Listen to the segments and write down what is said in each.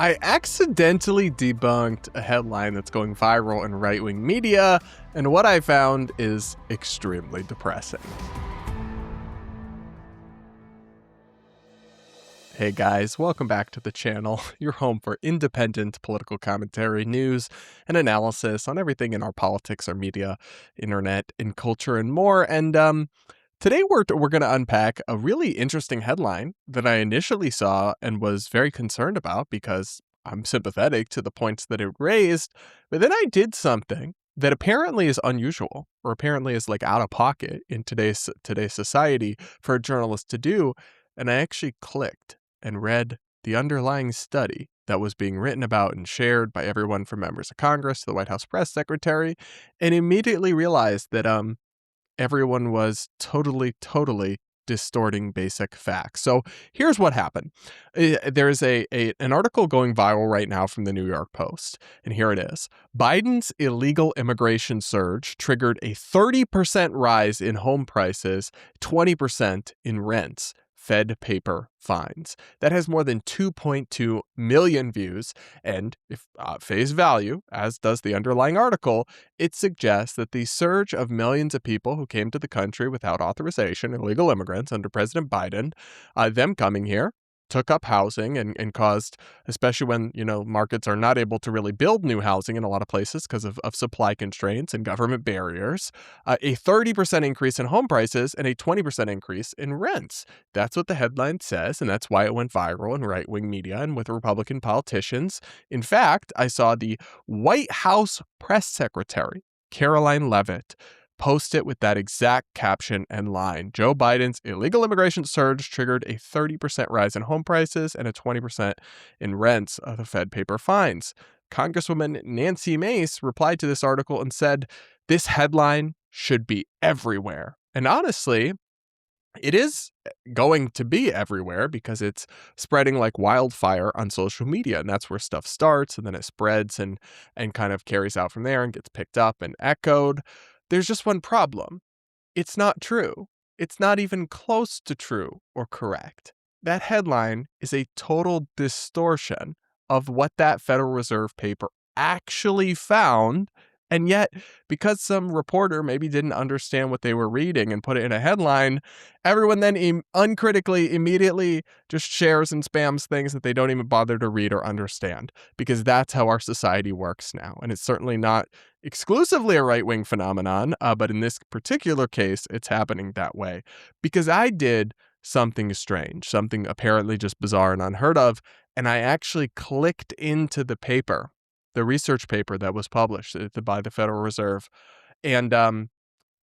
I accidentally debunked a headline that's going viral in right-wing media, and what I found is extremely depressing. Hey guys, welcome back to the channel, your home for independent political commentary, news, and analysis on everything in our politics, our media, internet, and culture, and more. And today we're going to unpack a really interesting headline that I initially saw and was very concerned about because I'm sympathetic to the points that it raised. But then I did something that apparently is unusual, or apparently is like out of pocket in today's society for a journalist to do. And I actually clicked and read the underlying study that was being written about and shared by everyone from members of Congress to the White House press secretary, and immediately realized that everyone was totally distorting basic facts. So here's what happened. There's an article going viral right now from the New York Post, and here it is. Biden's illegal immigration surge triggered a 30% rise in home prices, 20% in rents. Fed paper fines. That has more than 2.2 million views, and if face value, as does the underlying article, it suggests that the surge of millions of people who came to the country without authorization, illegal immigrants under President Biden, them coming here, took up housing and caused, especially when, markets are not able to really build new housing in a lot of places because of supply constraints and government barriers, a 30% increase in home prices and a 20% increase in rents. That's what the headline says, and that's why it went viral in right-wing media and with Republican politicians. In fact, I saw the White House press secretary, Caroline Leavitt, post it with that exact caption and line. Joe Biden's illegal immigration surge triggered a 30% rise in home prices and a 20% in rents of the Fed paper fines. Congresswoman Nancy Mace replied to this article and said, "This headline should be everywhere." And honestly, it is going to be everywhere because it's spreading like wildfire on social media, and that's where stuff starts, and then it spreads and kind of carries out from there and gets picked up and echoed. There's just one problem. It's not true. It's not even close to true or correct. That headline is a total distortion of what that Federal Reserve paper actually found. And yet, because some reporter maybe didn't understand what they were reading and put it in a headline, everyone then uncritically, immediately just shares and spams things that they don't even bother to read or understand, because that's how our society works now. And it's certainly not exclusively a right-wing phenomenon, but in this particular case, it's happening that way. Because I did something strange, something apparently just bizarre and unheard of, and I actually clicked into the paper, the research paper that was published by the Federal Reserve, and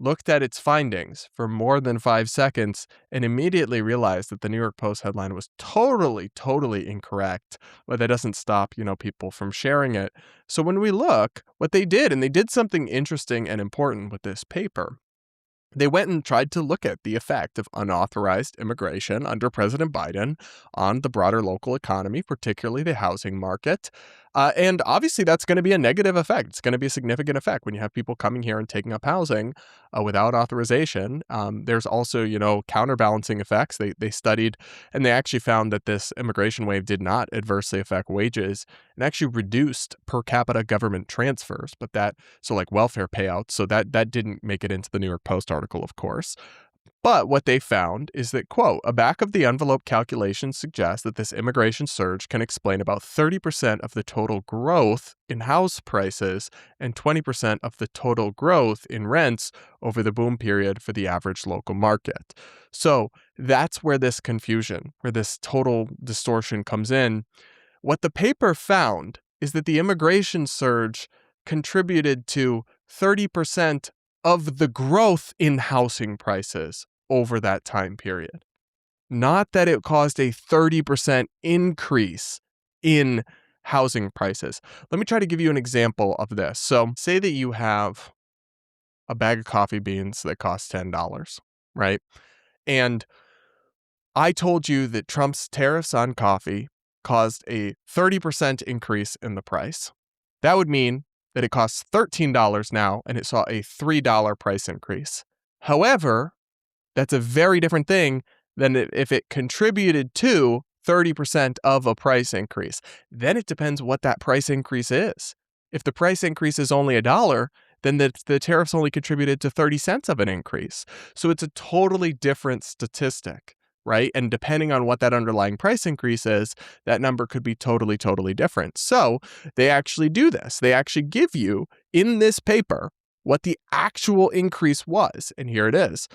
looked at its findings for more than 5 seconds and immediately realized that the New York Post headline was totally incorrect, but that doesn't stop, people from sharing it. So when we look, what they did, and they did something interesting and important with this paper, they went and tried to look at the effect of unauthorized immigration under President Biden on the broader local economy, particularly the housing market. And obviously, that's going to be a negative effect. It's going to be a significant effect when you have people coming here and taking up housing without authorization. There's also, counterbalancing effects. They studied, and they actually found that this immigration wave did not adversely affect wages and actually reduced per capita government transfers, so like welfare payouts. So that didn't make it into the New York Post article, of course. But what they found is that, quote, a back-of-the-envelope calculation suggests that this immigration surge can explain about 30% of the total growth in house prices and 20% of the total growth in rents over the boom period for the average local market. So that's where this confusion, where this total distortion comes in. What the paper found is that the immigration surge contributed to 30% of the growth in housing prices over that time period. Not that it caused a 30% increase in housing prices. Let me try to give you an example of this. So say that you have a bag of coffee beans that cost $10, right? And I told you that Trump's tariffs on coffee caused a 30% increase in the price. That would mean that it costs $13 now, and it saw a $3 price increase. However, that's a very different thing than if it contributed to 30% of a price increase. Then it depends what that price increase is. If the price increase is only $1, then the tariffs only contributed to 30 cents of an increase. So it's a totally different statistic, right? And depending on what that underlying price increase is, that number could be totally, totally different. So they actually do this. They actually give you in this paper what the actual increase was. And here it is.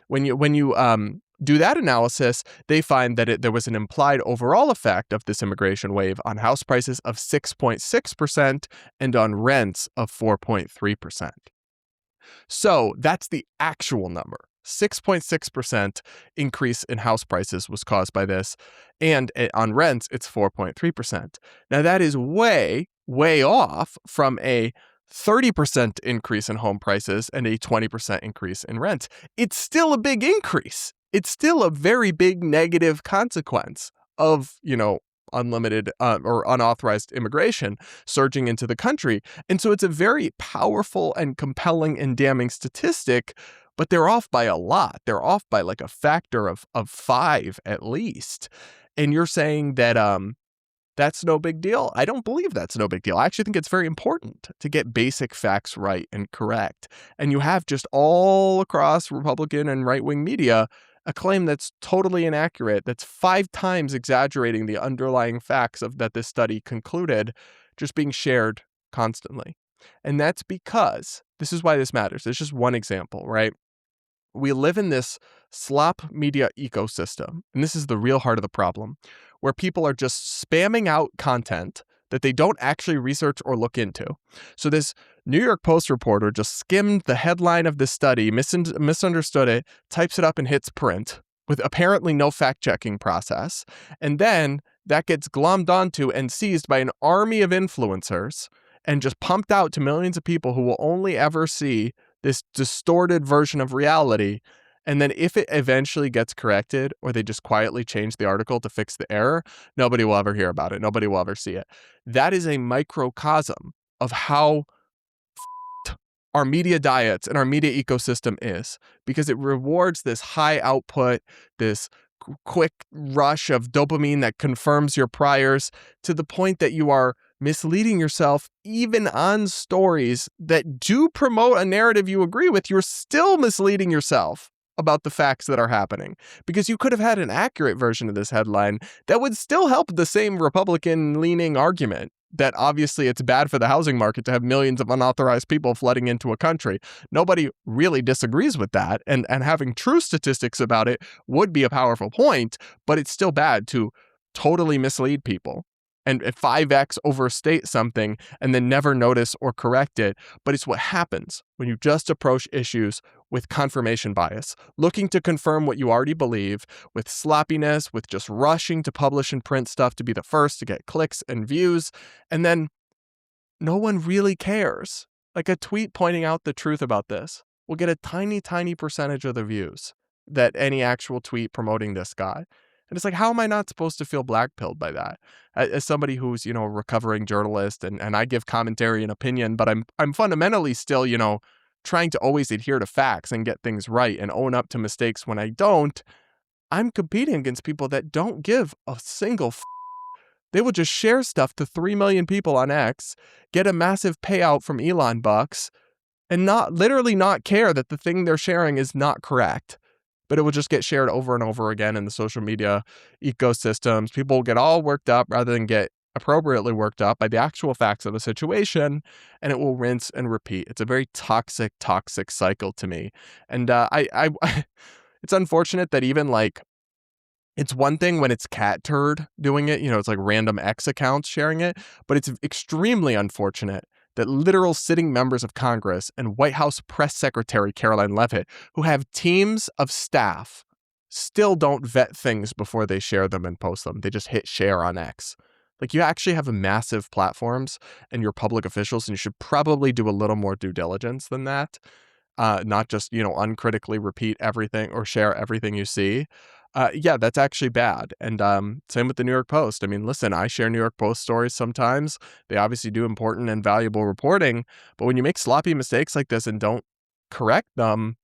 When you do that analysis, they find that there was an implied overall effect of this immigration wave on house prices of 6.6% and on rents of 4.3%. So that's the actual number. 6.6% increase in house prices was caused by this. And on rents, it's 4.3%. Now, that is way, way off from a 30% increase in home prices and a 20% increase in rent. It's still a big increase. It's still a very big negative consequence of, unlimited or unauthorized immigration surging into the country. And so it's a very powerful and compelling and damning statistic, but they're off by a lot. They're off by like a factor of 5 at least. And you're saying that that's no big deal? I don't believe that's no big deal. I actually think it's very important to get basic facts right and correct. And you have just all across Republican and right-wing media a claim that's totally inaccurate, that's 5 times exaggerating the underlying facts of that this study concluded, just being shared constantly. And that's because, this is why this matters. It's just one example, right? We live in this slop media ecosystem, and this is the real heart of the problem, where people are just spamming out content that they don't actually research or look into. So this New York Post reporter just skimmed the headline of this study, misunderstood it, types it up and hits print with apparently no fact-checking process. And then that gets glommed onto and seized by an army of influencers and just pumped out to millions of people who will only ever see this distorted version of reality. And then if it eventually gets corrected or they just quietly change the article to fix the error, nobody will ever hear about it. Nobody will ever see it. That is a microcosm of how our media diets and our media ecosystem is, because it rewards this high output, this quick rush of dopamine that confirms your priors to the point that you are misleading yourself even on stories that do promote a narrative you agree with. You're still misleading yourself about the facts that are happening, because you could have had an accurate version of this headline that would still help the same Republican-leaning argument that obviously it's bad for the housing market to have millions of unauthorized people flooding into a country. Nobody really disagrees with that, and having true statistics about it would be a powerful point, but it's still bad to totally mislead people and 5x overstate something and then never notice or correct it. But it's what happens when you just approach issues with confirmation bias, looking to confirm what you already believe, with sloppiness, with just rushing to publish and print stuff to be the first to get clicks and views. And then no one really cares. Like a tweet pointing out the truth about this will get a tiny, tiny percentage of the views that any actual tweet promoting this guy. And it's like, how am I not supposed to feel blackpilled by that? As somebody who's, a recovering journalist and I give commentary and opinion, but I'm fundamentally still, trying to always adhere to facts and get things right and own up to mistakes when I don't. I'm competing against people that don't give a single They will just share stuff to 3 million people on X, get a massive payout from Elon bucks, and literally not care that the thing they're sharing is not correct. But it will just get shared over and over again in the social media ecosystems. People will get all worked up rather than get appropriately worked up by the actual facts of a situation, and it will rinse and repeat. It's a very toxic cycle to me. And it's unfortunate that even it's one thing when it's cat turd doing it, it's like random X accounts sharing it, but it's extremely unfortunate that literal sitting members of Congress and White House Press Secretary Caroline Leavitt, who have teams of staff, still don't vet things before they share them and post them. They just hit share on X. Like, you actually have massive platforms and you're public officials, and you should probably do a little more due diligence than that. Not just, uncritically repeat everything or share everything you see. Yeah, that's actually bad. And same with the New York Post. I mean, listen, I share New York Post stories sometimes. They obviously do important and valuable reporting. But when you make sloppy mistakes like this and don't correct them,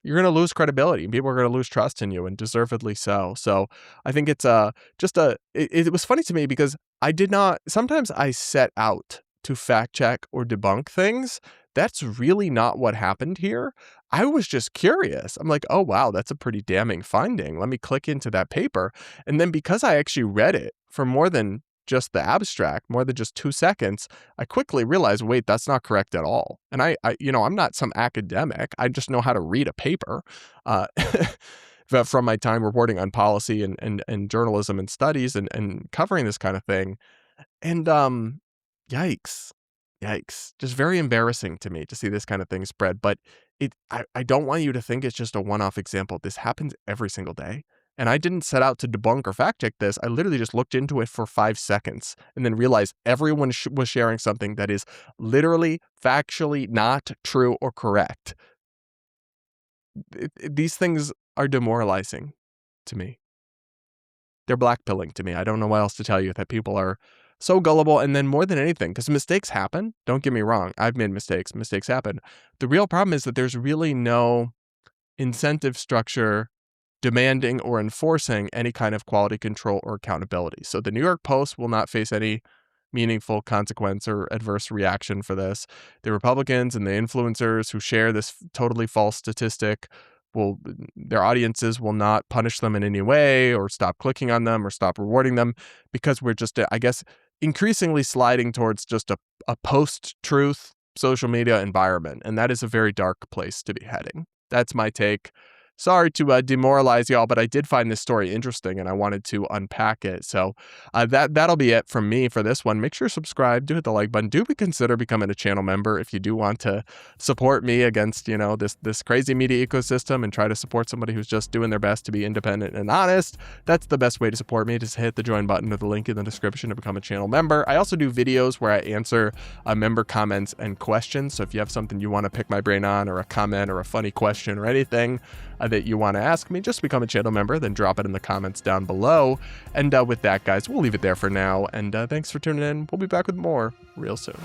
you're going to lose credibility and people are going to lose trust in you, and deservedly so. So I think it's it was funny to me because sometimes I set out to fact check or debunk things. That's really not what happened here. I was just curious. I'm like, oh, wow, that's a pretty damning finding. Let me click into that paper. And then because I actually read it for more than just the abstract, more than just 2 seconds, I quickly realized, wait, that's not correct at all. And I'm not some academic. I just know how to read a paper uh, from my time reporting on policy and journalism and studies and covering this kind of thing. And yikes, yikes. Just very embarrassing to me to see this kind of thing spread. But I don't want you to think it's just a one-off example. This happens every single day. And I didn't set out to debunk or fact check this. I literally just looked into it for 5 seconds and then realized everyone was sharing something that is literally, factually not true or correct. These things are demoralizing to me. They're blackpilling to me. I don't know what else to tell you, that people are so gullible. And then more than anything, because mistakes happen. Don't get me wrong. I've made mistakes. Mistakes happen. The real problem is that there's really no incentive structure demanding or enforcing any kind of quality control or accountability. So the New York Post will not face any meaningful consequence or adverse reaction for this. The Republicans and the influencers who share this totally false statistic their audiences will not punish them in any way or stop clicking on them or stop rewarding them, because we're just, I guess, increasingly sliding towards just a post-truth social media environment. And that is a very dark place to be heading. That's my take. Sorry to demoralize y'all, but I did find this story interesting and I wanted to unpack it. So that'll be it from me for this one. Make sure to subscribe, do hit the like button. Do consider becoming a channel member if you do want to support me against, this crazy media ecosystem and try to support somebody who's just doing their best to be independent and honest. That's the best way to support me. Just hit the join button or the link in the description to become a channel member. I also do videos where I answer member comments and questions. So if you have something you want to pick my brain on, or a comment or a funny question or anything that you want to ask me, just become a channel member, then drop it in the comments down below. And with that, guys, we'll leave it there for now. And thanks for tuning in. We'll be back with more real soon.